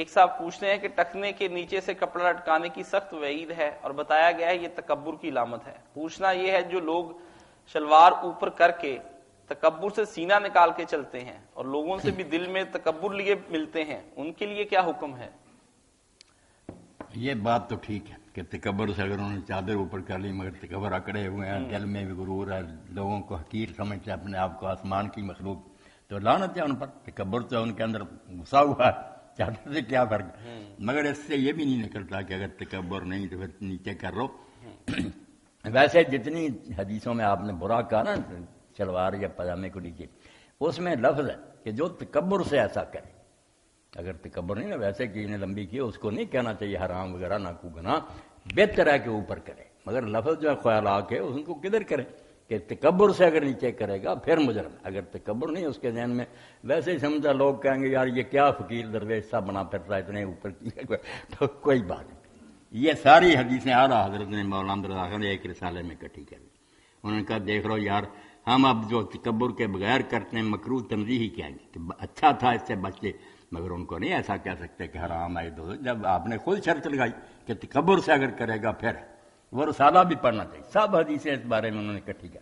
ایک صاحب پوچھتے ہیں کہ ٹخنے کے نیچے سے کپڑا لٹکانے کی سخت وعید ہے اور بتایا گیا ہے یہ تکبر کی علامت ہے. پوچھنا یہ ہے جو لوگ شلوار اوپر کر کے تکبر سے سینہ نکال کے چلتے ہیں اور لوگوں سے بھی دل میں تکبر لیے ملتے ہیں، ان کے لیے کیا حکم ہے؟ یہ بات تو ٹھیک ہے کہ تکبر سے اگر انہوں نے چادر اوپر کر لی مگر تکبر اکڑے ہوئے ہیں، دل میں بھی غرور ہے، لوگوں کو حقیر سمجھتے ہیں اپنے آپ کو آسمان کی مخلوق، تو لعنت ہے ان پر. تکبر تو ان کے اندر گھسا ہوا ہے، چادر سے کیا فرق ہے. مگر اس سے یہ بھی نہیں نکلتا کہ اگر تکبر نہیں تو پھر نیچے کر لو. ویسے جتنی حدیثوں میں آپ نے برا کہا نا شلوار یا پاجامے کو نیچے، اس میں لفظ ہے کہ جو تکبر سے ایسا کرے. اگر تکبر نہیں نا ویسے کہ نے لمبی کی اس کو نہیں کہنا چاہیے حرام وغیرہ نہ کو گناہ، بہتر ہے کہ اوپر کرے. مگر لفظ جو ہے خیالات ہے اس کو کدھر کرے کہ تکبر سے اگر نیچے کرے گا پھر مجرم. اگر تکبر نہیں اس کے ذہن میں ویسے ہی سمجھا، لوگ کہیں گے یار یہ کیا فقیر درویش سا بنا پھرتا ہے اتنے اوپر کیا، تو کوئی بات نہیں. یہ ساری حدیثیں اعلیٰ حضرت نے مولانا رضا خان ایک رسالے میں اکٹھی کر دی. انہوں نے کہا دیکھ لو یار ہم اب جو تکبر کے بغیر کرتے ہیں مکروہ تنزیہی کہیں گے کہ اچھا تھا اس سے بچے، مگر ان کو نہیں ایسا کہہ سکتے کہ حرام ہے. جب آپ نے خود شرط لگائی کہ تکبر سے اگر کرے گا پھر وہ رسالہ بھی پڑھنا چاہیے. سب حدیثیں اس بارے میں انہوں نے اکٹھی کر